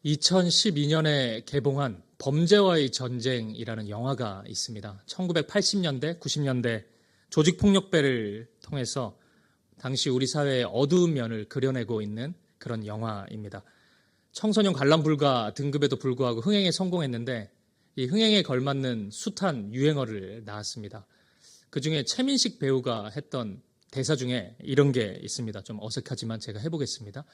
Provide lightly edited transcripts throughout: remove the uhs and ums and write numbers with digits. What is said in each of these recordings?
2012년에 개봉한 범죄와의 전쟁이라는 영화가 있습니다. 1980년대, 90년대 조직폭력배를 통해서 당시 우리 사회의 어두운 면을 그려내고 있는 그런 영화입니다. 청소년 관람 불가 등급에도 불구하고 흥행에 성공했는데 이 흥행에 걸맞는 숱한 유행어를 낳았습니다. 그중에 최민식 배우가 했던 대사 중에 이런 게 있습니다. 좀 어색하지만 제가 해보겠습니다.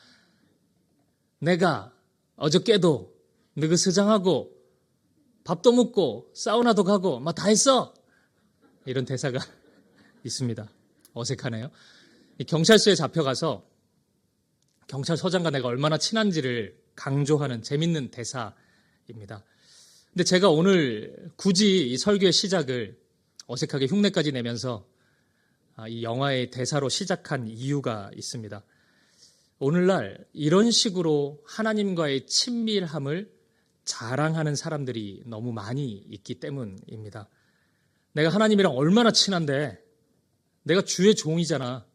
내가 어저께도 너그 서장하고 밥도 먹고 사우나도 가고 막 다 했어. 이런 대사가 있습니다. 어색하네요. 경찰서에 잡혀가서 경찰서장과 내가 얼마나 친한지를 강조하는 재밌는 대사입니다. 근데 제가 오늘 굳이 이 설교의 시작을 어색하게 흉내까지 내면서 이 영화의 대사로 시작한 이유가 있습니다. 오늘날 이런 식으로 하나님과의 친밀함을 자랑하는 사람들이 너무 많이 있기 때문입니다. 내가 하나님이랑 얼마나 친한데, 내가 주의 종이잖아.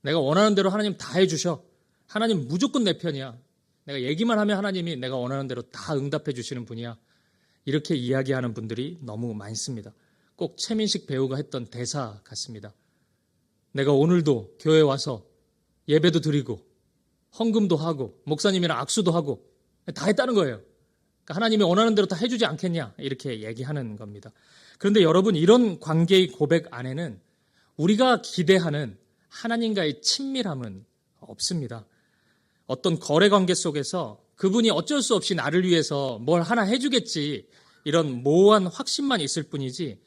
내가 원하는 대로 하나님 다 해주셔. 하나님 무조건 내 편이야. 내가 얘기만 하면 하나님이 내가 원하는 대로 다 응답해 주시는 분이야. 이렇게 이야기하는 분들이 너무 많습니다. 꼭 최민식 배우가 했던 대사 같습니다. 내가 오늘도 교회에 와서 예배도 드리고 헌금도 하고 목사님이랑 악수도 하고 다 했다는 거예요. 그러니까 하나님이 원하는 대로 다 해주지 않겠냐 이렇게 얘기하는 겁니다. 그런데 여러분, 이런 관계의 고백 안에는 우리가 기대하는 하나님과의 친밀함은 없습니다. 어떤 거래 관계 속에서 그분이 어쩔 수 없이 나를 위해서 뭘 하나 해주겠지, 이런 모호한 확신만 있을 뿐이지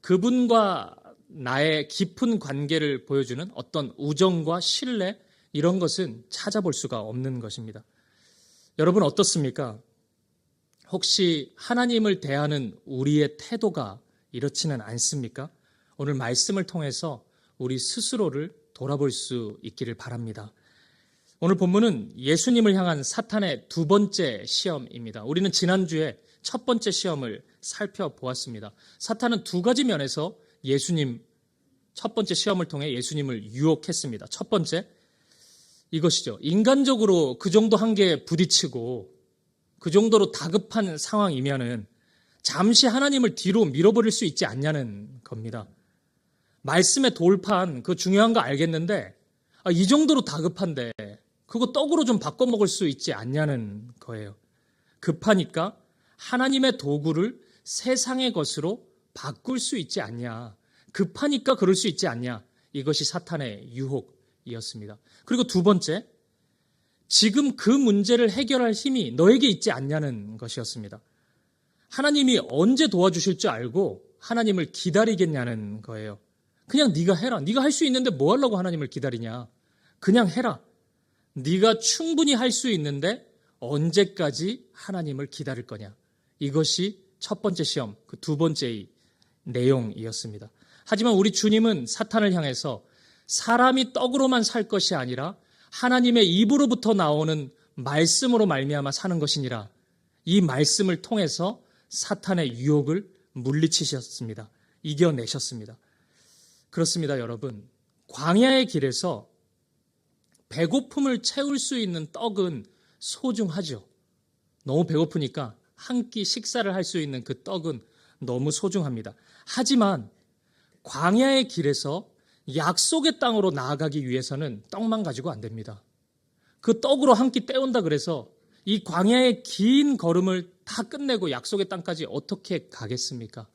그분과 나의 깊은 관계를 보여주는 어떤 우정과 신뢰, 이런 것은 찾아볼 수가 없는 것입니다. 여러분 어떻습니까? 혹시 하나님을 대하는 우리의 태도가 이렇지는 않습니까? 오늘 말씀을 통해서 우리 스스로를 돌아볼 수 있기를 바랍니다. 오늘 본문은 예수님을 향한 사탄의 두 번째 시험입니다. 우리는 지난주에 첫 번째 시험을 살펴보았습니다. 사탄은 두 가지 면에서 첫 번째 시험을 통해 예수님을 유혹했습니다. 첫 번째, 이것이죠. 인간적으로 그 정도 한계에 부딪히고 그 정도로 다급한 상황이면은 잠시 하나님을 뒤로 밀어버릴 수 있지 않냐는 겁니다. 말씀의 돌판, 그거 중요한 거 알겠는데 이 정도로 다급한데 그거 떡으로 좀 바꿔 먹을 수 있지 않냐는 거예요. 급하니까 하나님의 도구를 세상의 것으로 바꿀 수 있지 않냐. 급하니까 그럴 수 있지 않냐. 이것이 사탄의 유혹이었습니다. 그리고 두 번째, 지금 그 문제를 해결할 힘이 너에게 있지 않냐는 것이었습니다. 하나님이 언제 도와주실 줄 알고 하나님을 기다리겠냐는 거예요. 그냥 네가 해라. 네가 할 수 있는데 뭐 하려고 하나님을 기다리냐. 그냥 해라. 네가 충분히 할 수 있는데 언제까지 하나님을 기다릴 거냐. 이것이 첫 번째 시험, 그 두 번째의 내용이었습니다. 하지만 우리 주님은 사탄을 향해서 사람이 떡으로만 살 것이 아니라 하나님의 입으로부터 나오는 말씀으로 말미암아 사는 것이니라. 이 말씀을 통해서 사탄의 유혹을 물리치셨습니다. 이겨내셨습니다. 그렇습니다, 여러분. 광야의 길에서 배고픔을 채울 수 있는 떡은 소중하죠. 너무 배고프니까 한 끼 식사를 할 수 있는 그 떡은 너무 소중합니다. 하지만 광야의 길에서 약속의 땅으로 나아가기 위해서는 떡만 가지고 안 됩니다. 그 떡으로 한 끼 때운다 그래서 이 광야의 긴 걸음을 다 끝내고 약속의 땅까지 어떻게 가겠습니까?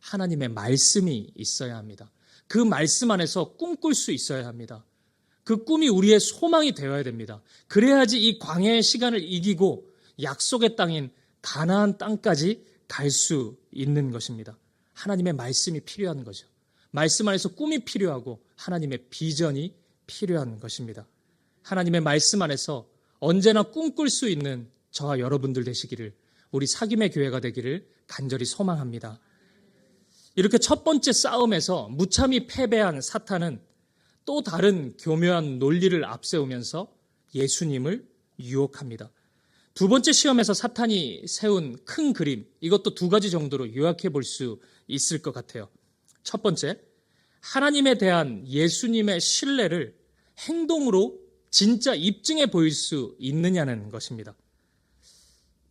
하나님의 말씀이 있어야 합니다. 그 말씀 안에서 꿈꿀 수 있어야 합니다. 그 꿈이 우리의 소망이 되어야 됩니다. 그래야지 이 광야의 시간을 이기고 약속의 땅인 가나안 땅까지 갈 수 있는 것입니다. 하나님의 말씀이 필요한 거죠. 말씀 안에서 꿈이 필요하고 하나님의 비전이 필요한 것입니다. 하나님의 말씀 안에서 언제나 꿈꿀 수 있는 저와 여러분들 되시기를, 우리 사김의 교회가 되기를 간절히 소망합니다. 이렇게 첫 번째 싸움에서 무참히 패배한 사탄은 또 다른 교묘한 논리를 앞세우면서 예수님을 유혹합니다. 두 번째 시험에서 사탄이 세운 큰 그림, 이것도 두 가지 정도로 요약해 볼 수 있을 것 같아요. 첫 번째, 하나님에 대한 예수님의 신뢰를 행동으로 진짜 입증해 보일 수 있느냐는 것입니다.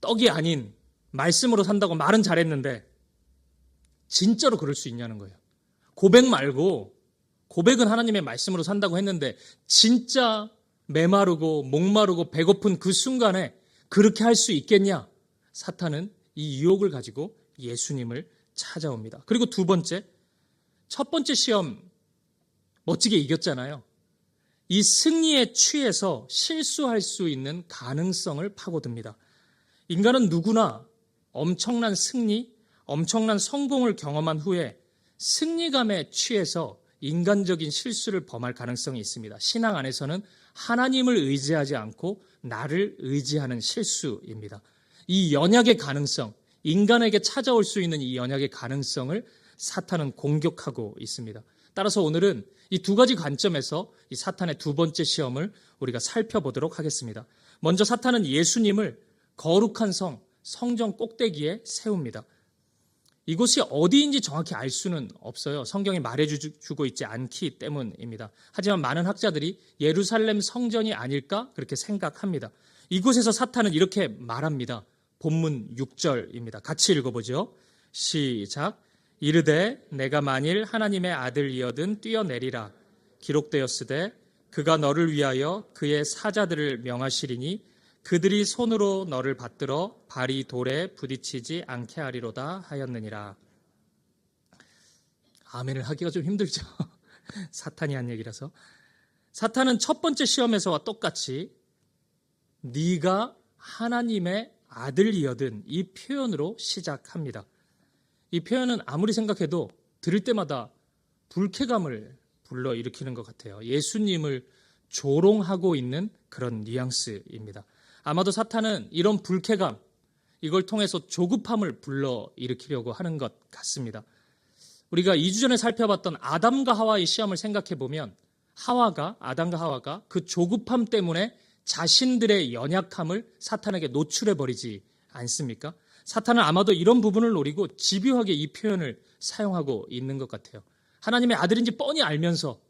떡이 아닌 말씀으로 산다고 말은 잘했는데 진짜로 그럴 수 있냐는 거예요. 고백 말고, 고백은 하나님의 말씀으로 산다고 했는데 진짜 메마르고 목마르고 배고픈 그 순간에 그렇게 할 수 있겠냐? 사탄은 이 유혹을 가지고 예수님을 찾아옵니다. 그리고 두 번째, 첫 번째 시험 멋지게 이겼잖아요. 이 승리에 취해서 실수할 수 있는 가능성을 파고듭니다. 인간은 누구나 엄청난 승리, 엄청난 성공을 경험한 후에 승리감에 취해서 인간적인 실수를 범할 가능성이 있습니다. 신앙 안에서는 하나님을 의지하지 않고 나를 의지하는 실수입니다. 이 연약의 가능성, 인간에게 찾아올 수 있는 이 연약의 가능성을 사탄은 공격하고 있습니다. 따라서 오늘은 이 두 가지 관점에서 이 사탄의 두 번째 시험을 우리가 살펴보도록 하겠습니다. 먼저 사탄은 예수님을 거룩한 성정 꼭대기에 세웁니다. 이곳이 어디인지 정확히 알 수는 없어요. 성경이 말해주고 있지 않기 때문입니다. 하지만 많은 학자들이 예루살렘 성전이 아닐까 그렇게 생각합니다. 이곳에서 사탄은 이렇게 말합니다. 본문 6절입니다. 같이 읽어보죠. 시작. 이르되 내가 만일 하나님의 아들이어든 뛰어내리라. 기록되었으되 그가 너를 위하여 그의 사자들을 명하시리니 그들이 손으로 너를 받들어 발이 돌에 부딪히지 않게 하리로다 하였느니라. 아멘을 하기가 좀 힘들죠. 사탄이 한 얘기라서. 사탄은 첫 번째 시험에서와 똑같이 네가 하나님의 아들이여든 이 표현으로 시작합니다. 이 표현은 아무리 생각해도 들을 때마다 불쾌감을 불러일으키는 것 같아요. 예수님을 조롱하고 있는 그런 뉘앙스입니다. 아마도 사탄은 이런 불쾌감, 이걸 통해서 조급함을 불러일으키려고 하는 것 같습니다. 우리가 2주 전에 살펴봤던 아담과 하와의 시험을 생각해보면 아담과 하와가 그 조급함 때문에 자신들의 연약함을 사탄에게 노출해버리지 않습니까? 사탄은 아마도 이런 부분을 노리고 집요하게 이 표현을 사용하고 있는 것 같아요. 하나님의 아들인지 뻔히 알면서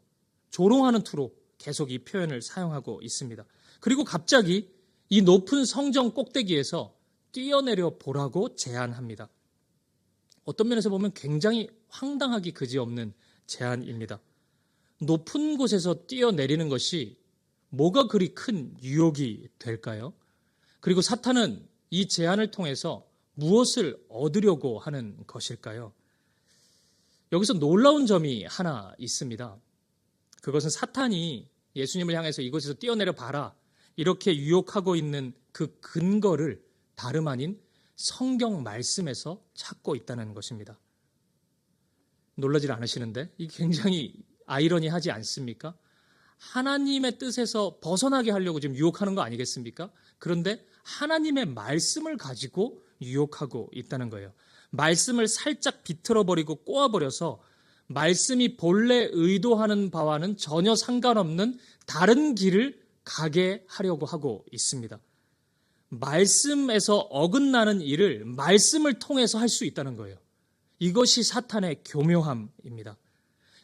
조롱하는 투로 계속 이 표현을 사용하고 있습니다. 그리고 갑자기 이 높은 성정 꼭대기에서 뛰어내려 보라고 제안합니다. 어떤 면에서 보면 굉장히 황당하기 그지없는 제안입니다. 높은 곳에서 뛰어내리는 것이 뭐가 그리 큰 유혹이 될까요? 그리고 사탄은 이 제안을 통해서 무엇을 얻으려고 하는 것일까요? 여기서 놀라운 점이 하나 있습니다. 그것은 사탄이 예수님을 향해서 이곳에서 뛰어내려 봐라 이렇게 유혹하고 있는 그 근거를 다름 아닌 성경 말씀에서 찾고 있다는 것입니다. 놀라질 않으시는데 이게 굉장히 아이러니하지 않습니까? 하나님의 뜻에서 벗어나게 하려고 지금 유혹하는 거 아니겠습니까? 그런데 하나님의 말씀을 가지고 유혹하고 있다는 거예요. 말씀을 살짝 비틀어버리고 꼬아버려서 말씀이 본래 의도하는 바와는 전혀 상관없는 다른 길을 가게 하려고 하고 있습니다. 말씀에서 어긋나는 일을 말씀을 통해서 할 수 있다는 거예요. 이것이 사탄의 교묘함입니다.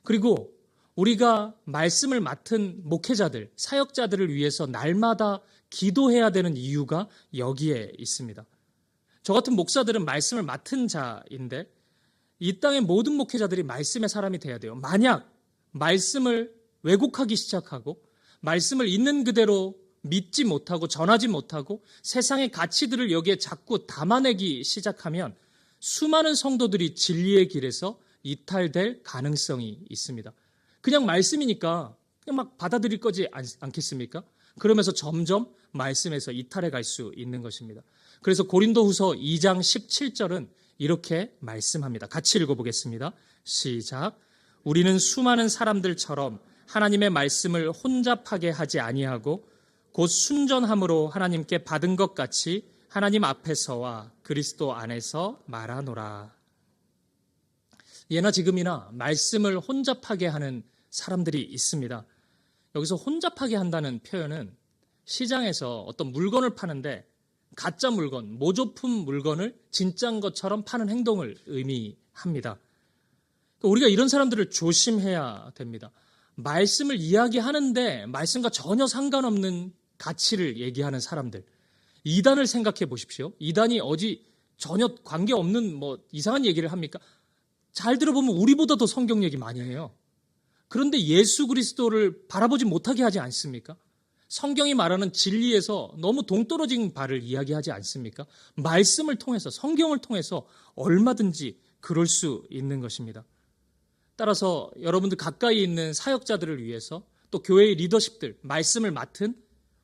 그리고 우리가 말씀을 맡은 목회자들, 사역자들을 위해서 날마다 기도해야 되는 이유가 여기에 있습니다. 저 같은 목사들은 말씀을 맡은 자인데 이 땅의 모든 목회자들이 말씀의 사람이 돼야 돼요. 만약 말씀을 왜곡하기 시작하고 말씀을 있는 그대로 믿지 못하고 전하지 못하고 세상의 가치들을 여기에 자꾸 담아내기 시작하면 수많은 성도들이 진리의 길에서 이탈될 가능성이 있습니다. 그냥 말씀이니까 그냥 막 받아들일 거지 않겠습니까? 그러면서 점점 말씀에서 이탈해 갈 수 있는 것입니다. 그래서 고린도후서 2장 17절은 이렇게 말씀합니다. 같이 읽어보겠습니다. 시작. 우리는 수많은 사람들처럼 하나님의 말씀을 혼잡하게 하지 아니하고 곧 순전함으로 하나님께 받은 것 같이 하나님 앞에서와 그리스도 안에서 말하노라. 예나 지금이나 말씀을 혼잡하게 하는 사람들이 있습니다. 여기서 혼잡하게 한다는 표현은 시장에서 어떤 물건을 파는데 가짜 물건, 모조품 물건을 진짜인 것처럼 파는 행동을 의미합니다. 우리가 이런 사람들을 조심해야 됩니다. 말씀을 이야기하는데 말씀과 전혀 상관없는 가치를 얘기하는 사람들. 이단을 생각해 보십시오. 이단이 어디 전혀 관계없는 이상한 얘기를 합니까? 잘 들어보면 우리보다 더 성경 얘기 많이 해요. 그런데 예수 그리스도를 바라보지 못하게 하지 않습니까? 성경이 말하는 진리에서 너무 동떨어진 바를 이야기하지 않습니까? 말씀을 통해서, 성경을 통해서 얼마든지 그럴 수 있는 것입니다. 따라서 여러분들 가까이 있는 사역자들을 위해서, 또 교회의 리더십들, 말씀을 맡은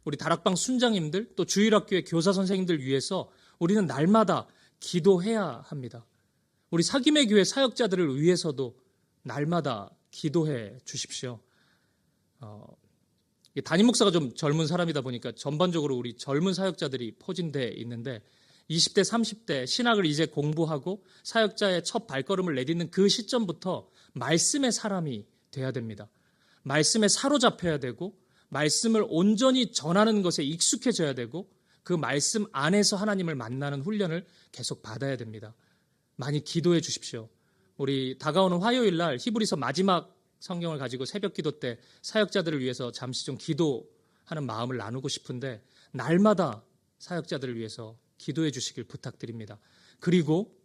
우리 다락방 순장님들, 또 주일학교의 교사 선생님들 위해서 우리는 날마다 기도해야 합니다. 우리 사김의 교회 사역자들을 위해서도 날마다 기도해 주십시오. 담임 목사가 좀 젊은 사람이다 보니까 전반적으로 우리 젊은 사역자들이 포진되어 있는데 20대, 30대 신학을 이제 공부하고 사역자의 첫 발걸음을 내딛는 그 시점부터 말씀의 사람이 돼야 됩니다. 말씀에 사로잡혀야 되고 말씀을 온전히 전하는 것에 익숙해져야 되고 그 말씀 안에서 하나님을 만나는 훈련을 계속 받아야 됩니다. 많이 기도해 주십시오. 우리 다가오는 화요일 날 히브리서 마지막 성경을 가지고 새벽 기도 때 사역자들을 위해서 잠시 좀 기도하는 마음을 나누고 싶은데 날마다 사역자들을 위해서 기도해 주시길 부탁드립니다. 그리고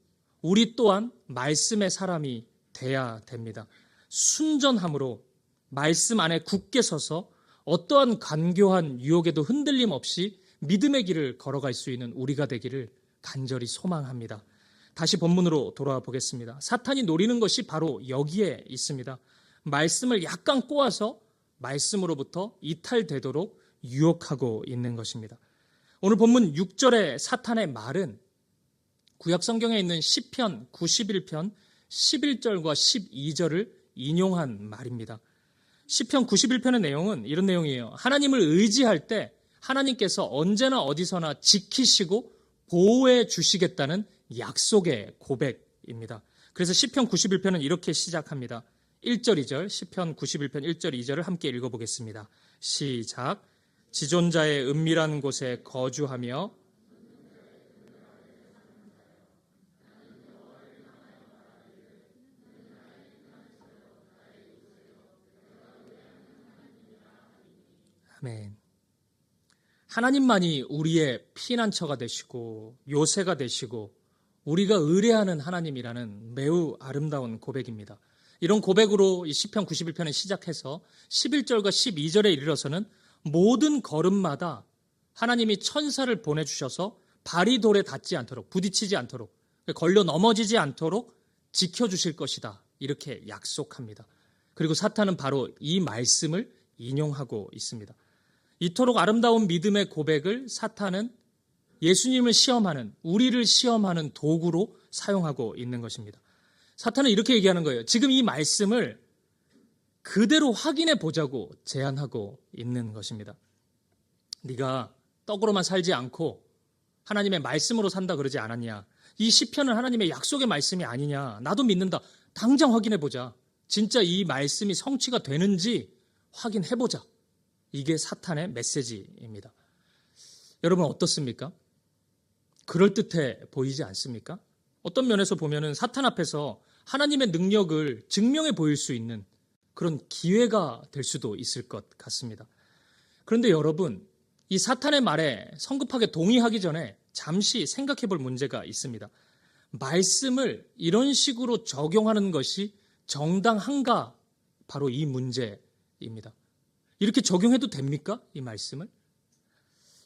우리 또한 말씀의 사람이 돼야 됩니다. 순전함으로 말씀 안에 굳게 서서 어떠한 간교한 유혹에도 흔들림 없이 믿음의 길을 걸어갈 수 있는 우리가 되기를 간절히 소망합니다. 다시 본문으로 돌아와 보겠습니다. 사탄이 노리는 것이 바로 여기에 있습니다. 말씀을 약간 꼬아서 말씀으로부터 이탈되도록 유혹하고 있는 것입니다. 오늘 본문 6절의 사탄의 말은 구약 성경에 있는 시편 91편 11절과 12절을 인용한 말입니다. 시편 91편의 내용은 이런 내용이에요. 하나님을 의지할 때 하나님께서 언제나 어디서나 지키시고 보호해 주시겠다는 약속의 고백입니다. 그래서 시편 91편은 이렇게 시작합니다. 1절, 2절, 시편 91편 1절, 2절을 함께 읽어보겠습니다. 시작. 지존자의 은밀한 곳에 거주하며 아멘. 하나님만이 우리의 피난처가 되시고 요새가 되시고 우리가 의뢰하는 하나님이라는 매우 아름다운 고백입니다. 이런 고백으로 이 시편 91편을 시작해서 11절과 12절에 이르러서는 모든 걸음마다 하나님이 천사를 보내주셔서 발이 돌에 닿지 않도록, 부딪히지 않도록, 걸려 넘어지지 않도록 지켜주실 것이다. 이렇게 약속합니다. 그리고 사탄은 바로 이 말씀을 인용하고 있습니다. 이토록 아름다운 믿음의 고백을 사탄은 예수님을 시험하는, 우리를 시험하는 도구로 사용하고 있는 것입니다. 사탄은 이렇게 얘기하는 거예요. 지금 이 말씀을 그대로 확인해 보자고 제안하고 있는 것입니다. 네가 떡으로만 살지 않고 하나님의 말씀으로 산다 그러지 않았냐? 이 시편은 하나님의 약속의 말씀이 아니냐? 나도 믿는다. 당장 확인해 보자. 진짜 이 말씀이 성취가 되는지 확인해 보자. 이게 사탄의 메시지입니다. 여러분 어떻습니까? 그럴듯해 보이지 않습니까? 어떤 면에서 보면은 사탄 앞에서 하나님의 능력을 증명해 보일 수 있는 그런 기회가 될 수도 있을 것 같습니다. 그런데 여러분, 이 사탄의 말에 성급하게 동의하기 전에 잠시 생각해 볼 문제가 있습니다. 말씀을 이런 식으로 적용하는 것이 정당한가? 바로 이 문제입니다. 이렇게 적용해도 됩니까? 이 말씀을?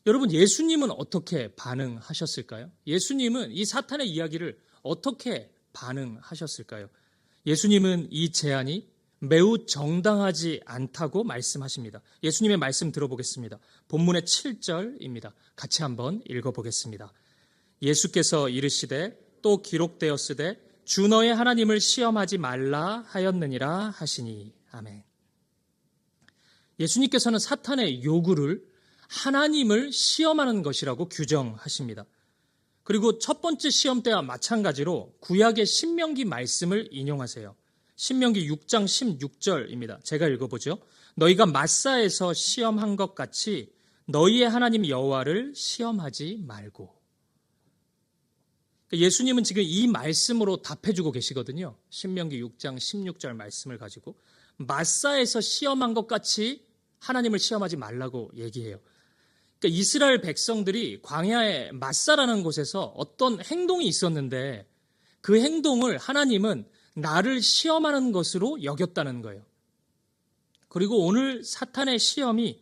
여러분, 예수님은 어떻게 반응하셨을까요? 예수님은 이 사탄의 이야기를 어떻게 반응하셨을까요? 예수님은 이 제안이 매우 정당하지 않다고 말씀하십니다. 예수님의 말씀 들어보겠습니다. 본문의 7절입니다. 같이 한번 읽어보겠습니다. 예수께서 이르시되 또 기록되었으되 주 너의 하나님을 시험하지 말라 하였느니라 하시니. 아멘. 예수님께서는 사탄의 요구를 하나님을 시험하는 것이라고 규정하십니다. 그리고 첫 번째 시험 때와 마찬가지로 구약의 신명기 말씀을 인용하세요. 신명기 6장 16절입니다. 제가 읽어보죠. 너희가 마사에서 시험한 것 같이 너희의 하나님 여호와를 시험하지 말고. 예수님은 지금 이 말씀으로 답해주고 계시거든요. 신명기 6장 16절 말씀을 가지고 마사에서 시험한 것 같이 하나님을 시험하지 말라고 얘기해요. 그러니까 이스라엘 백성들이 광야의 마사라는 곳에서 어떤 행동이 있었는데 그 행동을 하나님은 나를 시험하는 것으로 여겼다는 거예요. 그리고 오늘 사탄의 시험이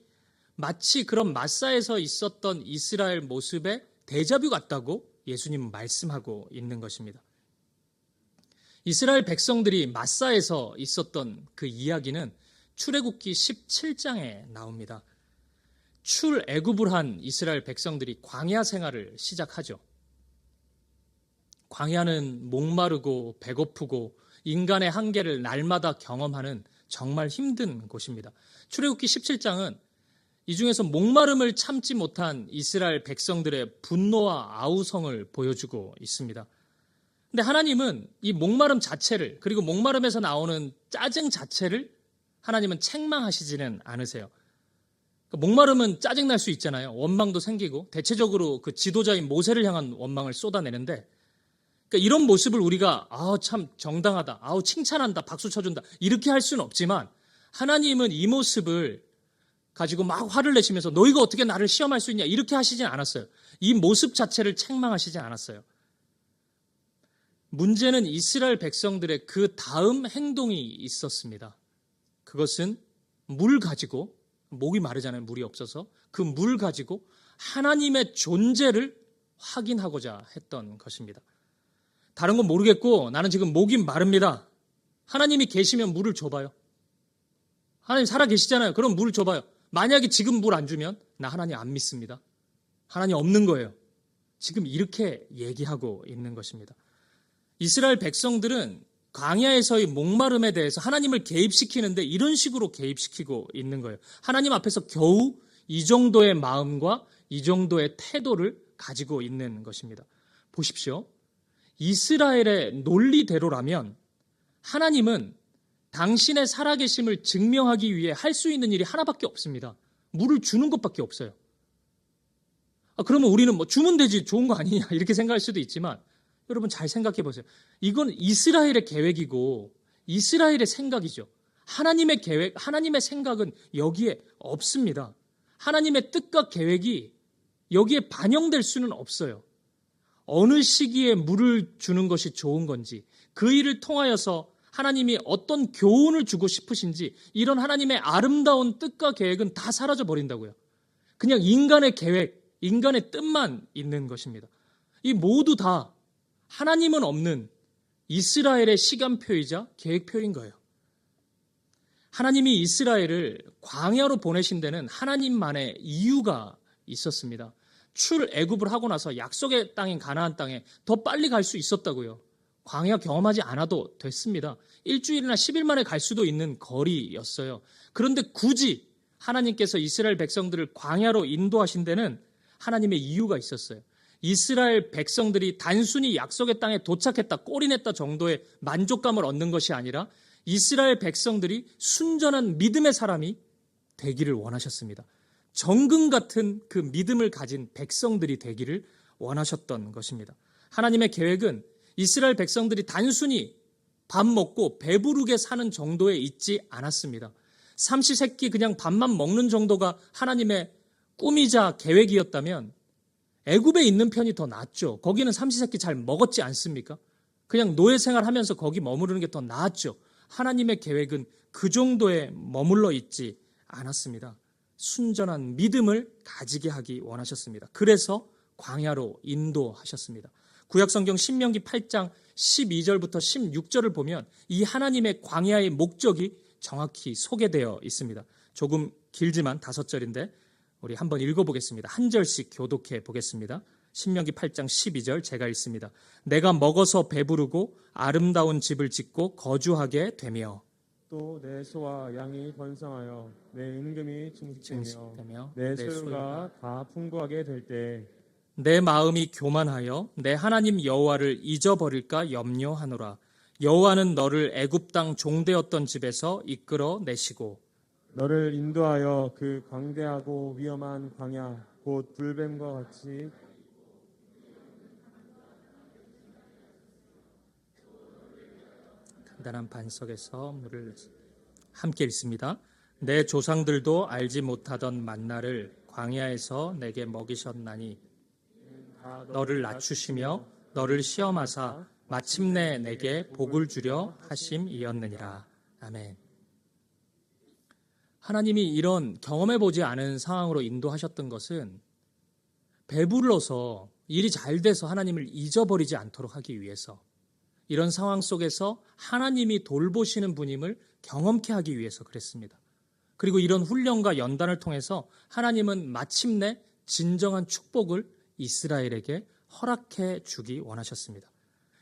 마치 그런 마사에서 있었던 이스라엘 모습의 데자뷰 같다고 예수님은 말씀하고 있는 것입니다. 이스라엘 백성들이 마사에서 있었던 그 이야기는 출애굽기 17장에 나옵니다. 출애굽을 한 이스라엘 백성들이 광야 생활을 시작하죠. 광야는 목마르고 배고프고 인간의 한계를 날마다 경험하는 정말 힘든 곳입니다. 출애굽기 17장은 이 중에서 목마름을 참지 못한 이스라엘 백성들의 분노와 아우성을 보여주고 있습니다. 근데 하나님은 이 목마름 자체를, 그리고 목마름에서 나오는 짜증 자체를 하나님은 책망하시지는 않으세요. 목마름은 짜증날 수 있잖아요. 원망도 생기고 대체적으로 그 지도자인 모세를 향한 원망을 쏟아내는데, 그러니까 이런 모습을 우리가 참 정당하다, 칭찬한다, 박수 쳐준다 이렇게 할 수는 없지만 하나님은 이 모습을 가지고 막 화를 내시면서 너희가 어떻게 나를 시험할 수 있냐 이렇게 하시진 않았어요. 이 모습 자체를 책망하시지 않았어요. 문제는 이스라엘 백성들의 그 다음 행동이 있었습니다. 그것은 물 가지고, 목이 마르잖아요. 물이 없어서. 그 물 가지고 하나님의 존재를 확인하고자 했던 것입니다. 다른 건 모르겠고 나는 지금 목이 마릅니다. 하나님이 계시면 물을 줘봐요. 하나님 살아 계시잖아요. 그럼 물을 줘봐요. 만약에 지금 물 안 주면 나 하나님 안 믿습니다. 하나님 없는 거예요. 지금 이렇게 얘기하고 있는 것입니다. 이스라엘 백성들은 광야에서의 목마름에 대해서 하나님을 개입시키는데 이런 식으로 개입시키고 있는 거예요. 하나님 앞에서 겨우 이 정도의 마음과 이 정도의 태도를 가지고 있는 것입니다. 보십시오. 이스라엘의 논리대로라면 하나님은 당신의 살아계심을 증명하기 위해 할 수 있는 일이 하나밖에 없습니다. 물을 주는 것밖에 없어요. 그러면 우리는 주면 되지, 좋은 거 아니냐 이렇게 생각할 수도 있지만 여러분 잘 생각해 보세요. 이건 이스라엘의 계획이고 이스라엘의 생각이죠. 하나님의 계획, 하나님의 생각은 여기에 없습니다. 하나님의 뜻과 계획이 여기에 반영될 수는 없어요. 어느 시기에 물을 주는 것이 좋은 건지, 그 일을 통하여서 하나님이 어떤 교훈을 주고 싶으신지, 이런 하나님의 아름다운 뜻과 계획은 다 사라져 버린다고요. 그냥 인간의 계획, 인간의 뜻만 있는 것입니다. 이 모두 다 하나님은 없는 이스라엘의 시간표이자 계획표인 거예요. 하나님이 이스라엘을 광야로 보내신 데는 하나님만의 이유가 있었습니다. 출애굽을 하고 나서 약속의 땅인 가나안 땅에 더 빨리 갈 수 있었다고요. 광야 경험하지 않아도 됐습니다. 일주일이나 10일 만에 갈 수도 있는 거리였어요. 그런데 굳이 하나님께서 이스라엘 백성들을 광야로 인도하신 데는 하나님의 이유가 있었어요. 이스라엘 백성들이 단순히 약속의 땅에 도착했다, 꼬리냈다 정도의 만족감을 얻는 것이 아니라 이스라엘 백성들이 순전한 믿음의 사람이 되기를 원하셨습니다. 정금 같은 그 믿음을 가진 백성들이 되기를 원하셨던 것입니다. 하나님의 계획은 이스라엘 백성들이 단순히 밥 먹고 배부르게 사는 정도에 있지 않았습니다. 삼시세끼 그냥 밥만 먹는 정도가 하나님의 꿈이자 계획이었다면 애굽에 있는 편이 더 낫죠. 거기는 삼시세끼 잘 먹었지 않습니까? 그냥 노예 생활하면서 거기 머무르는 게 더 나았죠. 하나님의 계획은 그 정도에 머물러 있지 않았습니다. 순전한 믿음을 가지게 하기 원하셨습니다. 그래서 광야로 인도하셨습니다. 구약성경 신명기 8장 12절부터 16절을 보면 이 하나님의 광야의 목적이 정확히 소개되어 있습니다. 조금 길지만 5절인데 우리 한번 읽어보겠습니다. 한 절씩 교독해 보겠습니다. 신명기 8장 12절 제가 읽습니다. 내가 먹어서 배부르고 아름다운 집을 짓고 거주하게 되며 또 내 소와 양이 번성하여 내 은금이 증식되며 내 소유가 다 풍부하게 될 때 내 마음이 교만하여 내 하나님 여호와를 잊어버릴까 염려하노라. 여호와는 너를 애굽 땅 종되었던 집에서 이끌어 내시고 너를 인도하여 그 광대하고 위험한 광야 곧 불뱀과 같이 단단한 반석에서 물을 함께 읽습니다. 내 조상들도 알지 못하던 만나를 광야에서 내게 먹이셨나니 다 너를 낮추시며 너를 시험하사 마침내 내게 복을 주려 하심이었느니라. 아멘. 하나님이 이런 경험해보지 않은 상황으로 인도하셨던 것은 배불러서 일이 잘 돼서 하나님을 잊어버리지 않도록 하기 위해서, 이런 상황 속에서 하나님이 돌보시는 분임을 경험케 하기 위해서 그랬습니다. 그리고 이런 훈련과 연단을 통해서 하나님은 마침내 진정한 축복을 이스라엘에게 허락해 주기 원하셨습니다.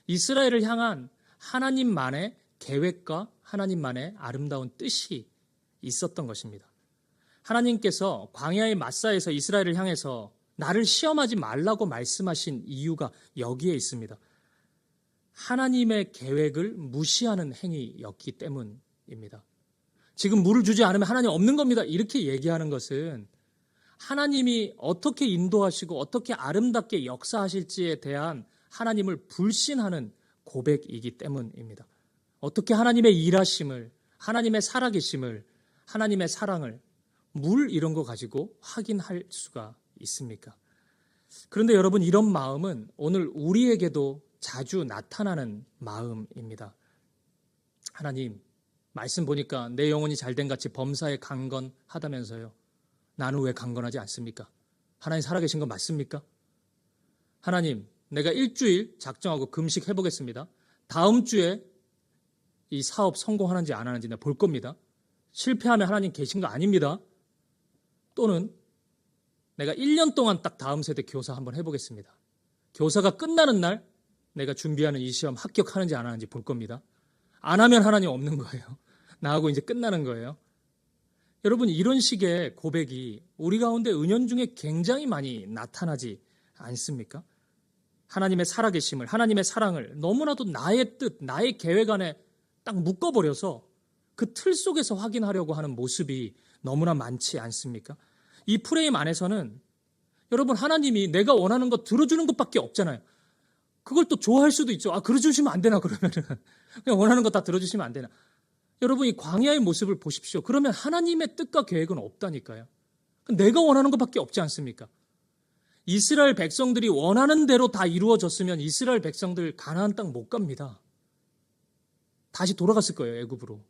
이스라엘을 향한 하나님만의 계획과 하나님만의 아름다운 뜻이 있었던 것입니다. 하나님께서 광야의 마사에서 이스라엘을 향해서 나를 시험하지 말라고 말씀하신 이유가 여기에 있습니다. 하나님의 계획을 무시하는 행위였기 때문입니다. 지금 물을 주지 않으면 하나님 없는 겁니다. 이렇게 얘기하는 것은 하나님이 어떻게 인도하시고 어떻게 아름답게 역사하실지에 대한 하나님을 불신하는 고백이기 때문입니다. 어떻게 하나님의 일하심을, 하나님의 살아계심을, 하나님의 사랑을 물 이런 거 가지고 확인할 수가 있습니까? 그런데 여러분, 이런 마음은 오늘 우리에게도 자주 나타나는 마음입니다. 하나님, 말씀 보니까 내 영혼이 잘된 같이 범사에 강건하다면서요. 나는 왜 강건하지 않습니까? 하나님 살아계신 거 맞습니까? 하나님, 내가 일주일 작정하고 금식 해보겠습니다. 다음 주에 이 사업 성공하는지 안 하는지 내가 볼 겁니다. 실패하면 하나님 계신 거 아닙니다. 또는 내가 1년 동안 딱 다음 세대 교사 한번 해보겠습니다. 교사가 끝나는 날 내가 준비하는 이 시험 합격하는지 안 하는지 볼 겁니다. 안 하면 하나님 없는 거예요. 나하고 이제 끝나는 거예요. 여러분, 이런 식의 고백이 우리 가운데 은연중에 굉장히 많이 나타나지 않습니까? 하나님의 살아계심을, 하나님의 사랑을 너무나도 나의 뜻, 나의 계획 안에 딱 묶어버려서 그 틀 속에서 확인하려고 하는 모습이 너무나 많지 않습니까? 이 프레임 안에서는 여러분, 하나님이 내가 원하는 거 들어주는 것밖에 없잖아요. 그걸 또 좋아할 수도 있죠. 그러주시면 안 되나, 그러면은. 그냥 원하는 거 다 들어주시면 안 되나. 여러분, 이 광야의 모습을 보십시오. 그러면 하나님의 뜻과 계획은 없다니까요. 내가 원하는 것밖에 없지 않습니까? 이스라엘 백성들이 원하는 대로 다 이루어졌으면 이스라엘 백성들 가나안 땅 못 갑니다. 다시 돌아갔을 거예요, 애굽으로.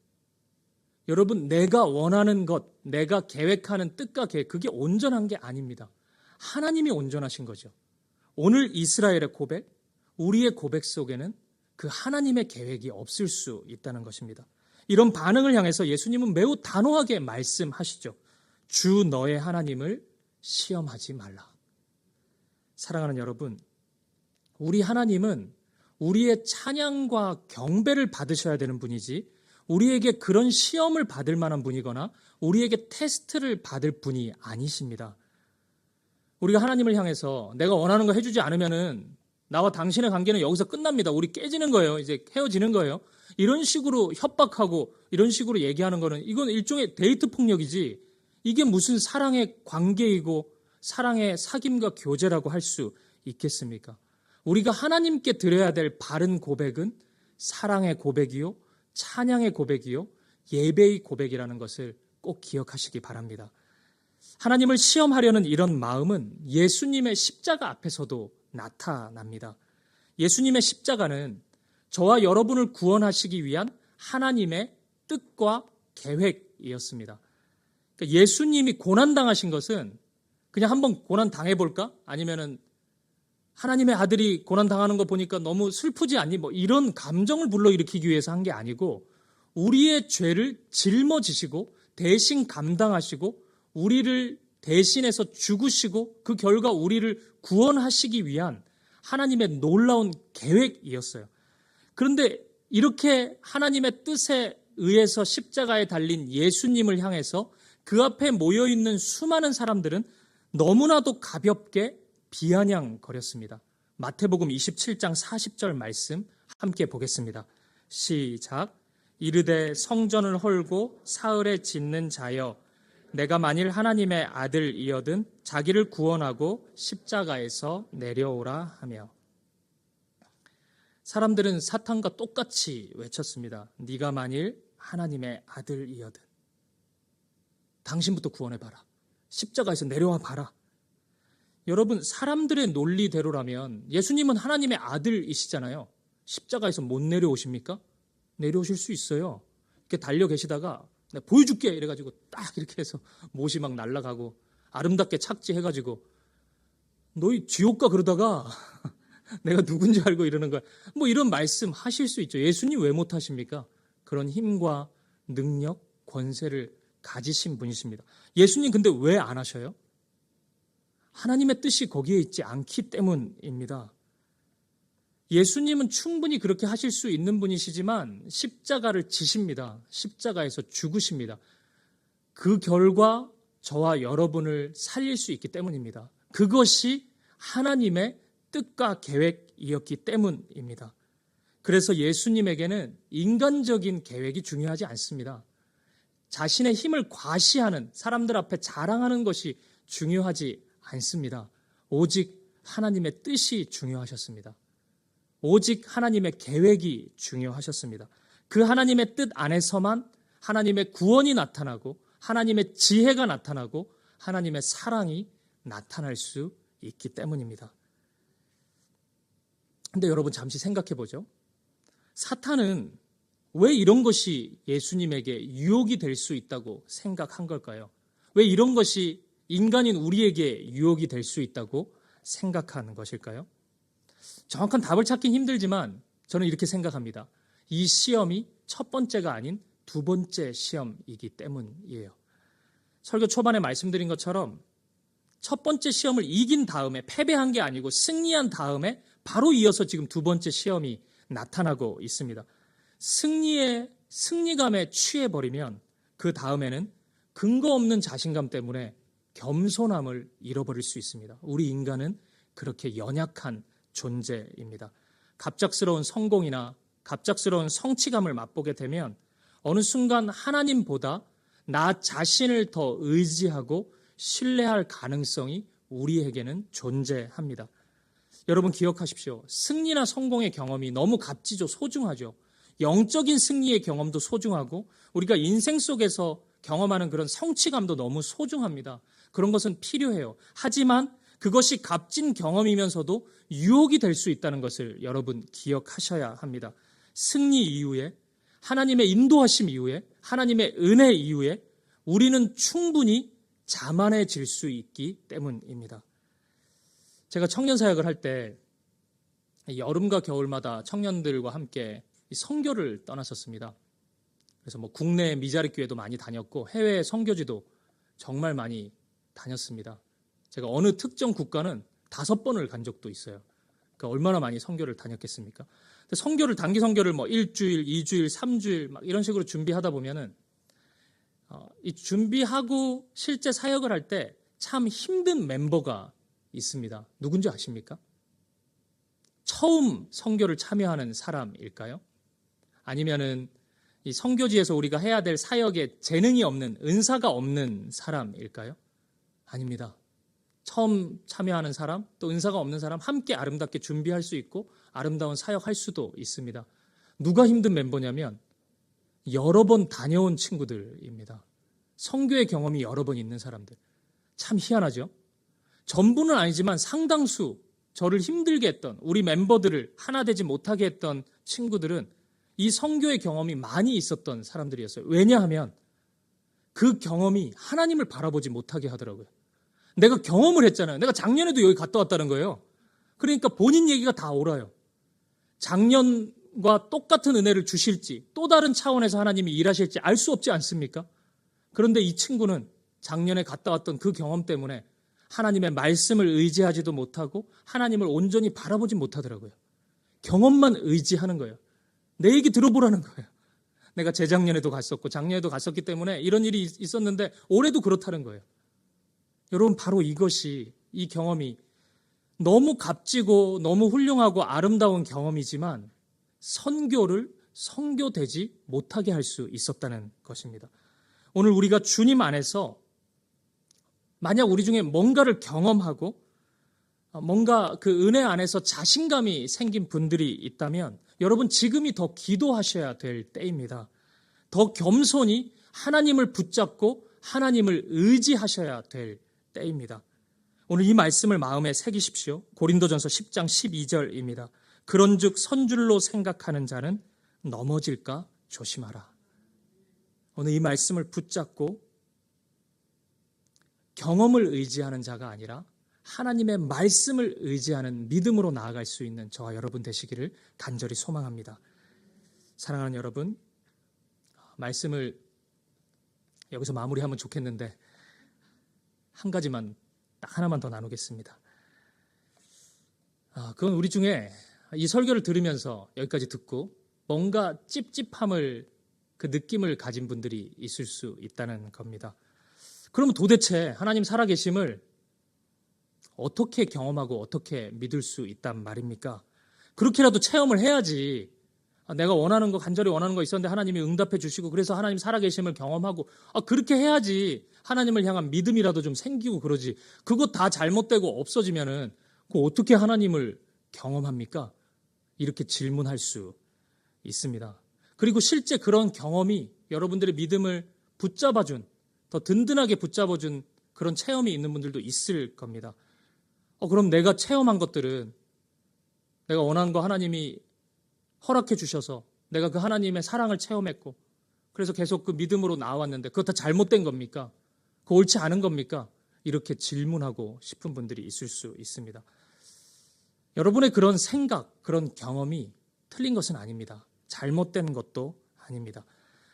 여러분, 내가 원하는 것, 내가 계획하는 뜻과 계획, 그게 온전한 게 아닙니다. 하나님이 온전하신 거죠. 오늘 이스라엘의 고백, 우리의 고백 속에는 그 하나님의 계획이 없을 수 있다는 것입니다. 이런 반응을 향해서 예수님은 매우 단호하게 말씀하시죠. 주 너의 하나님을 시험하지 말라. 사랑하는 여러분, 우리 하나님은 우리의 찬양과 경배를 받으셔야 되는 분이지, 우리에게 그런 시험을 받을 만한 분이거나 우리에게 테스트를 받을 분이 아니십니다. 우리가 하나님을 향해서 내가 원하는 거 해주지 않으면은 나와 당신의 관계는 여기서 끝납니다. 우리 깨지는 거예요. 이제 헤어지는 거예요. 이런 식으로 협박하고 이런 식으로 얘기하는 거는 이건 일종의 데이트 폭력이지, 이게 무슨 사랑의 관계이고 사랑의 사귐과 교제라고 할 수 있겠습니까? 우리가 하나님께 드려야 될 바른 고백은 사랑의 고백이요, 찬양의 고백이요, 예배의 고백이라는 것을 꼭 기억하시기 바랍니다. 하나님을 시험하려는 이런 마음은 예수님의 십자가 앞에서도 나타납니다. 예수님의 십자가는 저와 여러분을 구원하시기 위한 하나님의 뜻과 계획이었습니다. 그러니까 예수님이 고난당하신 것은 그냥 한번 고난 당해볼까? 아니면은 하나님의 아들이 고난당하는 거 보니까 너무 슬프지 않니? 뭐 이런 감정을 불러일으키기 위해서 한 게 아니고, 우리의 죄를 짊어지시고 대신 감당하시고 우리를 대신해서 죽으시고 그 결과 우리를 구원하시기 위한 하나님의 놀라운 계획이었어요. 그런데 이렇게 하나님의 뜻에 의해서 십자가에 달린 예수님을 향해서 그 앞에 모여있는 수많은 사람들은 너무나도 가볍게 비아냥거렸습니다. 마태복음 27장 40절 말씀 함께 보겠습니다. 시작. 이르되 성전을 헐고 사흘에 짓는 자여, 내가 만일 하나님의 아들이어든 자기를 구원하고 십자가에서 내려오라 하며. 사람들은 사탄과 똑같이 외쳤습니다. 네가 만일 하나님의 아들이어든 당신부터 구원해봐라. 십자가에서 내려와 봐라. 여러분, 사람들의 논리대로라면 예수님은 하나님의 아들이시잖아요. 십자가에서 못 내려오십니까? 내려오실 수 있어요. 이렇게 달려 계시다가 내가 보여줄게 이래가지고 딱 이렇게 해서 못이 막 날아가고 아름답게 착지해가지고 너희 지옥 가 그러다가 내가 누군지 알고 이러는 거야. 뭐 이런 말씀 하실 수 있죠. 예수님 왜 못하십니까? 그런 힘과 능력, 권세를 가지신 분이십니다. 예수님 근데 왜 안 하셔요? 하나님의 뜻이 거기에 있지 않기 때문입니다. 예수님은 충분히 그렇게 하실 수 있는 분이시지만 십자가를 지십니다. 십자가에서 죽으십니다. 그 결과 저와 여러분을 살릴 수 있기 때문입니다. 그것이 하나님의 뜻과 계획이었기 때문입니다. 그래서 예수님에게는 인간적인 계획이 중요하지 않습니다. 자신의 힘을 과시하는, 사람들 앞에 자랑하는 것이 중요하지 않습니다. 오직 하나님의 뜻이 중요하셨습니다. 오직 하나님의 계획이 중요하셨습니다. 그 하나님의 뜻 안에서만 하나님의 구원이 나타나고 하나님의 지혜가 나타나고 하나님의 사랑이 나타날 수 있기 때문입니다. 근데 여러분 잠시 생각해 보죠. 사탄은 왜 이런 것이 예수님에게 유혹이 될 수 있다고 생각한 걸까요? 왜 이런 것이 인간인 우리에게 유혹이 될 수 있다고 생각하는 것일까요? 정확한 답을 찾긴 힘들지만 저는 이렇게 생각합니다. 이 시험이 첫 번째가 아닌 두 번째 시험이기 때문이에요. 설교 초반에 말씀드린 것처럼 첫 번째 시험을 이긴 다음에 패배한 게 아니고 승리한 다음에 바로 이어서 지금 두 번째 시험이 나타나고 있습니다. 승리감에 취해버리면 그 다음에는 근거 없는 자신감 때문에 겸손함을 잃어버릴 수 있습니다. 우리 인간은 그렇게 연약한 존재입니다. 갑작스러운 성공이나 갑작스러운 성취감을 맛보게 되면 어느 순간 하나님보다 나 자신을 더 의지하고 신뢰할 가능성이 우리에게는 존재합니다. 여러분 기억하십시오. 승리나 성공의 경험이 너무 값지죠. 소중하죠. 영적인 승리의 경험도 소중하고 우리가 인생 속에서 경험하는 그런 성취감도 너무 소중합니다. 그런 것은 필요해요. 하지만 그것이 값진 경험이면서도 유혹이 될 수 있다는 것을 여러분 기억하셔야 합니다. 승리 이후에, 하나님의 인도하심 이후에, 하나님의 은혜 이후에 우리는 충분히 자만해질 수 있기 때문입니다. 제가 청년 사역을 할 때 여름과 겨울마다 청년들과 함께 선교를 떠났었습니다. 그래서 뭐 국내 미자립 교회도 많이 다녔고 해외 선교지도 정말 많이 다녔습니다. 제가 어느 특정 국가는 5번을 간 적도 있어요. 그러니까 얼마나 많이 선교를 다녔겠습니까? 근데 선교를 단기 선교를 뭐 1주일, 2주일, 3주일 막 이런 식으로 준비하다 보면은 이 준비하고 실제 사역을 할 때 참 힘든 멤버가 있습니다. 누군지 아십니까? 처음 선교를 참여하는 사람일까요? 아니면은 이 선교지에서 우리가 해야 될 사역에 재능이 없는, 은사가 없는 사람일까요? 아닙니다. 처음 참여하는 사람, 또 은사가 없는 사람 함께 아름답게 준비할 수 있고 아름다운 사역할 수도 있습니다. 누가 힘든 멤버냐면 여러 번 다녀온 친구들입니다. 선교의 경험이 여러 번 있는 사람들. 참 희한하죠? 전부는 아니지만 상당수 저를 힘들게 했던 우리 멤버들을 하나 되지 못하게 했던 친구들은 이 선교의 경험이 많이 있었던 사람들이었어요. 왜냐하면 그 경험이 하나님을 바라보지 못하게 하더라고요. 내가 경험을 했잖아요. 내가 작년에도 여기 갔다 왔다는 거예요. 그러니까 본인 얘기가 다 옳아요. 작년과 똑같은 은혜를 주실지 또 다른 차원에서 하나님이 일하실지 알 수 없지 않습니까? 그런데 이 친구는 작년에 갔다 왔던 그 경험 때문에 하나님의 말씀을 의지하지도 못하고 하나님을 온전히 바라보지 못하더라고요. 경험만 의지하는 거예요. 내 얘기 들어보라는 거예요. 내가 재작년에도 갔었고 작년에도 갔었기 때문에 이런 일이 있었는데 올해도 그렇다는 거예요. 여러분 바로 이것이, 이 경험이 너무 값지고 너무 훌륭하고 아름다운 경험이지만 선교를 선교되지 못하게 할 수 있었다는 것입니다. 오늘 우리가 주님 안에서 만약 우리 중에 뭔가를 경험하고 뭔가 그 은혜 안에서 자신감이 생긴 분들이 있다면 여러분 지금이 더 기도하셔야 될 때입니다. 더 겸손히 하나님을 붙잡고 하나님을 의지하셔야 될 때입니다. 오늘 이 말씀을 마음에 새기십시오. 고린도전서 10장 12절입니다. 그런즉 선줄로 생각하는 자는 넘어질까 조심하라. 오늘 이 말씀을 붙잡고 경험을 의지하는 자가 아니라 하나님의 말씀을 의지하는 믿음으로 나아갈 수 있는 저와 여러분 되시기를 간절히 소망합니다. 사랑하는 여러분, 말씀을 여기서 마무리하면 좋겠는데 한 가지만, 딱 하나만 더 나누겠습니다. 그건 우리 중에 이 설교를 들으면서 여기까지 듣고 뭔가 찝찝함을, 그 느낌을 가진 분들이 있을 수 있다는 겁니다. 그러면 도대체 하나님 살아계심을 어떻게 경험하고 어떻게 믿을 수 있단 말입니까? 그렇게라도 체험을 해야지. 내가 원하는 거, 간절히 원하는 거 있었는데 하나님이 응답해 주시고 그래서 하나님 살아계심을 경험하고 그렇게 해야지 하나님을 향한 믿음이라도 좀 생기고 그러지. 그거 다 잘못되고 없어지면은 그거 어떻게 하나님을 경험합니까? 이렇게 질문할 수 있습니다. 그리고 실제 그런 경험이 여러분들의 믿음을 붙잡아준, 더 든든하게 붙잡아준 그런 체험이 있는 분들도 있을 겁니다. 그럼 내가 체험한 것들은, 내가 원하는 거 하나님이 허락해 주셔서 내가 그 하나님의 사랑을 체험했고 그래서 계속 그 믿음으로 나아왔는데 그거 다 잘못된 겁니까? 그거 옳지 않은 겁니까? 이렇게 질문하고 싶은 분들이 있을 수 있습니다. 여러분의 그런 생각, 그런 경험이 틀린 것은 아닙니다. 잘못된 것도 아닙니다.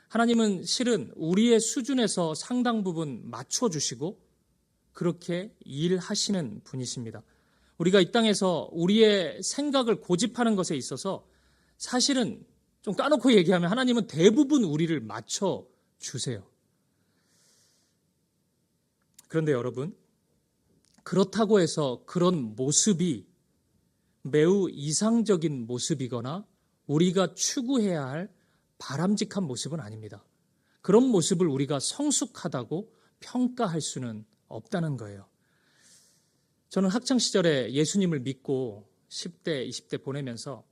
하나님은 실은 우리의 수준에서 상당 부분 맞춰주시고 그렇게 일하시는 분이십니다. 우리가 이 땅에서 우리의 생각을 고집하는 것에 있어서 사실은 좀 까놓고 얘기하면 하나님은 대부분 우리를 맞춰주세요. 그런데 여러분, 그렇다고 해서 그런 모습이 매우 이상적인 모습이거나 우리가 추구해야 할 바람직한 모습은 아닙니다. 그런 모습을 우리가 성숙하다고 평가할 수는 없다는 거예요. 저는 학창시절에 예수님을 믿고 10대, 20대 보내면서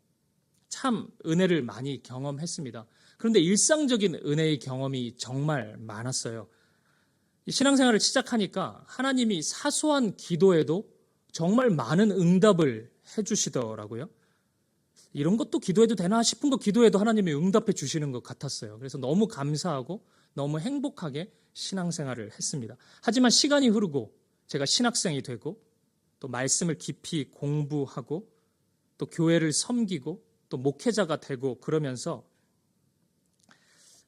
참 은혜를 많이 경험했습니다. 그런데 일상적인 은혜의 경험이 정말 많았어요. 신앙생활을 시작하니까 하나님이 사소한 기도에도 정말 많은 응답을 해주시더라고요. 이런 것도 기도해도 되나 싶은 거 기도해도 하나님이 응답해 주시는 것 같았어요. 그래서 너무 감사하고 너무 행복하게 신앙생활을 했습니다. 하지만 시간이 흐르고 제가 신학생이 되고 또 말씀을 깊이 공부하고 또 교회를 섬기고 또 목회자가 되고 그러면서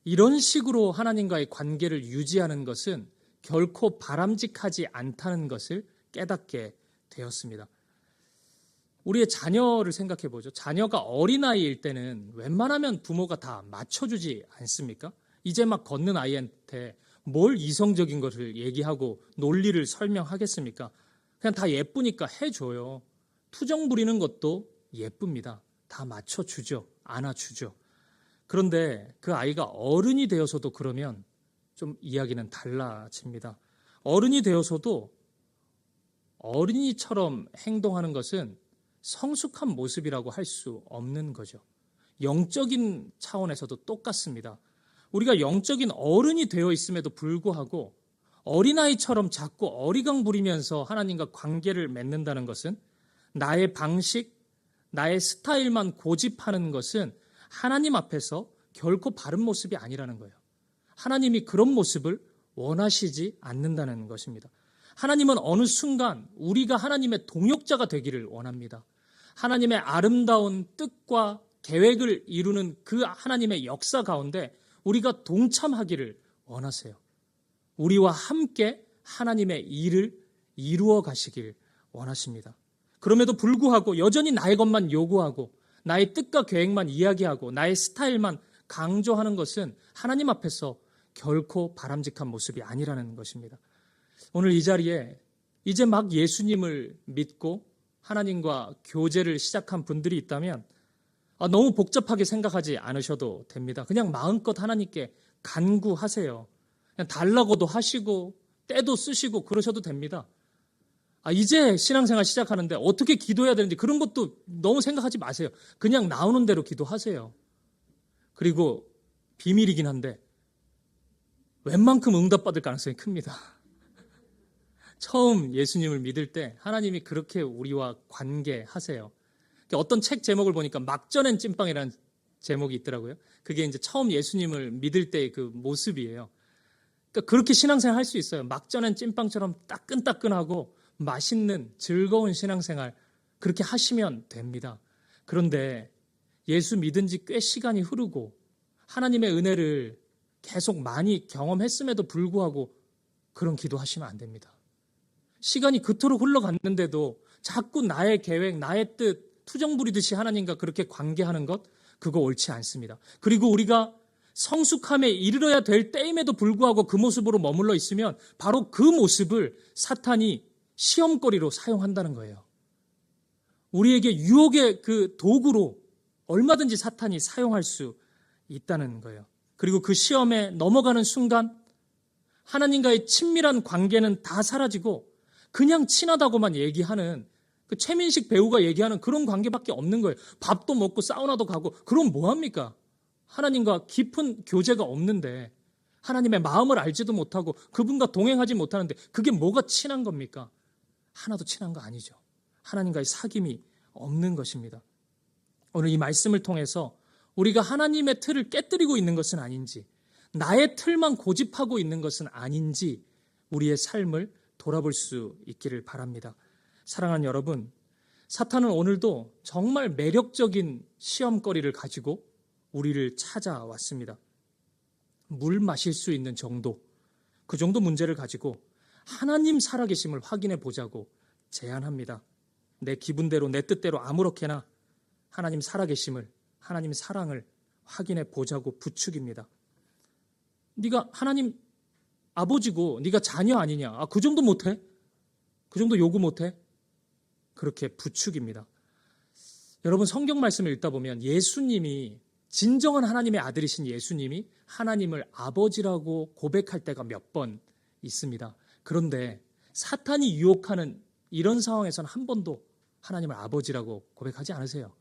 이런 식으로 하나님과의 관계를 유지하는 것은 결코 바람직하지 않다는 것을 깨닫게 되었습니다. 우리의 자녀를 생각해 보죠. 자녀가 어린아이일 때는 웬만하면 부모가 다 맞춰주지 않습니까? 이제 막 걷는 아이한테 뭘 이성적인 것을 얘기하고 논리를 설명하겠습니까? 그냥 다 예쁘니까 해줘요. 투정 부리는 것도 예쁩니다. 다 맞춰주죠. 안아주죠. 그런데 그 아이가 어른이 되어서도 그러면 좀 이야기는 달라집니다. 어른이 되어서도 어린이처럼 행동하는 것은 성숙한 모습이라고 할 수 없는 거죠. 영적인 차원에서도 똑같습니다. 우리가 영적인 어른이 되어 있음에도 불구하고 어린아이처럼 자꾸 어리광 부리면서 하나님과 관계를 맺는다는 것은 나의 방식, 나의 스타일만 고집하는 것은 하나님 앞에서 결코 바른 모습이 아니라는 거예요. 하나님이 그런 모습을 원하시지 않는다는 것입니다. 하나님은 어느 순간 우리가 하나님의 동역자가 되기를 원합니다. 하나님의 아름다운 뜻과 계획을 이루는 그 하나님의 역사 가운데 우리가 동참하기를 원하세요. 우리와 함께 하나님의 일을 이루어 가시길 원하십니다. 그럼에도 불구하고 여전히 나의 것만 요구하고 나의 뜻과 계획만 이야기하고 나의 스타일만 강조하는 것은 하나님 앞에서 결코 바람직한 모습이 아니라는 것입니다. 오늘 이 자리에 이제 막 예수님을 믿고 하나님과 교제를 시작한 분들이 있다면 너무 복잡하게 생각하지 않으셔도 됩니다. 그냥 마음껏 하나님께 간구하세요. 그냥 달라고도 하시고 때도 쓰시고 그러셔도 됩니다. 이제 신앙생활 시작하는데 어떻게 기도해야 되는지 그런 것도 너무 생각하지 마세요. 그냥 나오는 대로 기도하세요. 그리고 비밀이긴 한데 웬만큼 응답받을 가능성이 큽니다. 처음 예수님을 믿을 때 하나님이 그렇게 우리와 관계하세요. 어떤 책 제목을 보니까 막전엔 찐빵이라는 제목이 있더라고요. 그게 이제 처음 예수님을 믿을 때의 그 모습이에요. 그러니까 그렇게 신앙생활 할 수 있어요. 막전엔 찐빵처럼 따끈따끈하고 맛있는 즐거운 신앙생활 그렇게 하시면 됩니다. 그런데 예수 믿은 지 꽤 시간이 흐르고 하나님의 은혜를 계속 많이 경험했음에도 불구하고 그런 기도하시면 안 됩니다. 시간이 그토록 흘러갔는데도 자꾸 나의 계획, 나의 뜻, 투정 부리듯이 하나님과 그렇게 관계하는 것, 그거 옳지 않습니다. 그리고 우리가 성숙함에 이르러야 될 때임에도 불구하고 그 모습으로 머물러 있으면 바로 그 모습을 사탄이 시험거리로 사용한다는 거예요. 우리에게 유혹의 그 도구로 얼마든지 사탄이 사용할 수 있다는 거예요. 그리고 그 시험에 넘어가는 순간 하나님과의 친밀한 관계는 다 사라지고 그냥 친하다고만 얘기하는 그 최민식 배우가 얘기하는 그런 관계밖에 없는 거예요. 밥도 먹고 사우나도 가고 그럼 뭐합니까? 하나님과 깊은 교제가 없는데 하나님의 마음을 알지도 못하고 그분과 동행하지 못하는데 그게 뭐가 친한 겁니까? 하나도 친한 거 아니죠. 하나님과의 사귐이 없는 것입니다. 오늘 이 말씀을 통해서 우리가 하나님의 틀을 깨뜨리고 있는 것은 아닌지, 나의 틀만 고집하고 있는 것은 아닌지 우리의 삶을 돌아볼 수 있기를 바랍니다. 사랑하는 여러분, 사탄은 오늘도 정말 매력적인 시험거리를 가지고 우리를 찾아왔습니다. 물 마실 수 있는 정도, 그 정도 문제를 가지고 하나님 살아계심을 확인해 보자고 제안합니다. 내 기분대로 내 뜻대로 아무렇게나 하나님 살아계심을, 하나님 사랑을 확인해 보자고 부축입니다. 네가 하나님 아버지고 네가 자녀 아니냐? 그 정도 못해? 그 정도 요구 못해? 그렇게 부축입니다. 여러분 성경 말씀을 읽다 보면 예수님이 진정한 하나님의 아들이신 예수님이 하나님을 아버지라고 고백할 때가 몇 번 있습니다. 그런데 사탄이 유혹하는 이런 상황에서는 한 번도 하나님을 아버지라고 고백하지 않으세요.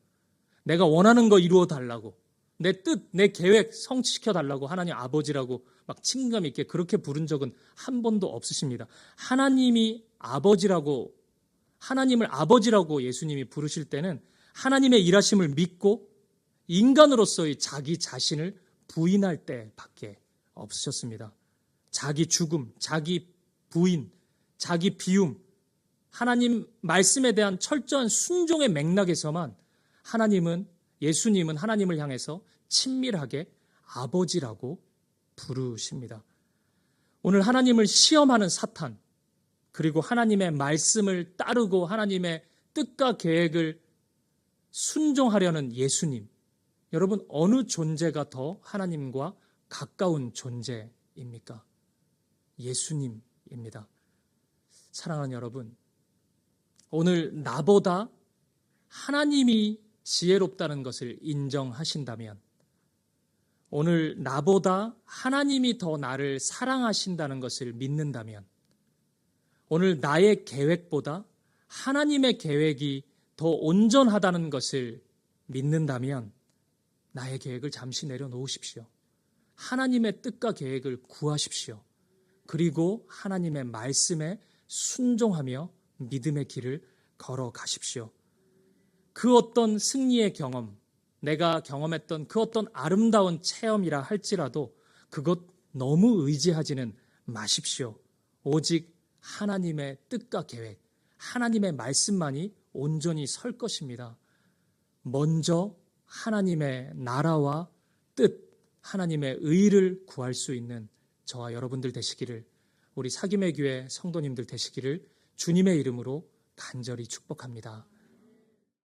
내가 원하는 거 이루어 달라고, 내 뜻, 내 계획 성취시켜 달라고 하나님 아버지라고 막 친근감 있게 그렇게 부른 적은 한 번도 없으십니다. 하나님을 아버지라고 예수님이 부르실 때는 하나님의 일하심을 믿고 인간으로서의 자기 자신을 부인할 때밖에 없으셨습니다. 자기 죽음, 자기 부인, 자기 비움, 하나님 말씀에 대한 철저한 순종의 맥락에서만 예수님은 하나님을 향해서 친밀하게 아버지라고 부르십니다. 오늘 하나님을 시험하는 사탄, 그리고 하나님의 말씀을 따르고 하나님의 뜻과 계획을 순종하려는 예수님, 여러분 어느 존재가 더 하나님과 가까운 존재입니까? 예수님입니다. 사랑하는 여러분, 오늘 나보다 하나님이 지혜롭다는 것을 인정하신다면, 오늘 나보다 하나님이 더 나를 사랑하신다는 것을 믿는다면, 오늘 나의 계획보다 하나님의 계획이 더 온전하다는 것을 믿는다면 나의 계획을 잠시 내려놓으십시오. 하나님의 뜻과 계획을 구하십시오. 그리고 하나님의 말씀에 순종하며 믿음의 길을 걸어가십시오. 그 어떤 승리의 경험, 내가 경험했던 그 어떤 아름다운 체험이라 할지라도 그것 너무 의지하지는 마십시오. 오직 하나님의 뜻과 계획, 하나님의 말씀만이 온전히 설 것입니다. 먼저 하나님의 나라와 뜻, 하나님의 의를 구할 수 있는 저와 여러분들 되시기를, 우리 사귐의 교회 성도님들 되시기를 주님의 이름으로 간절히 축복합니다.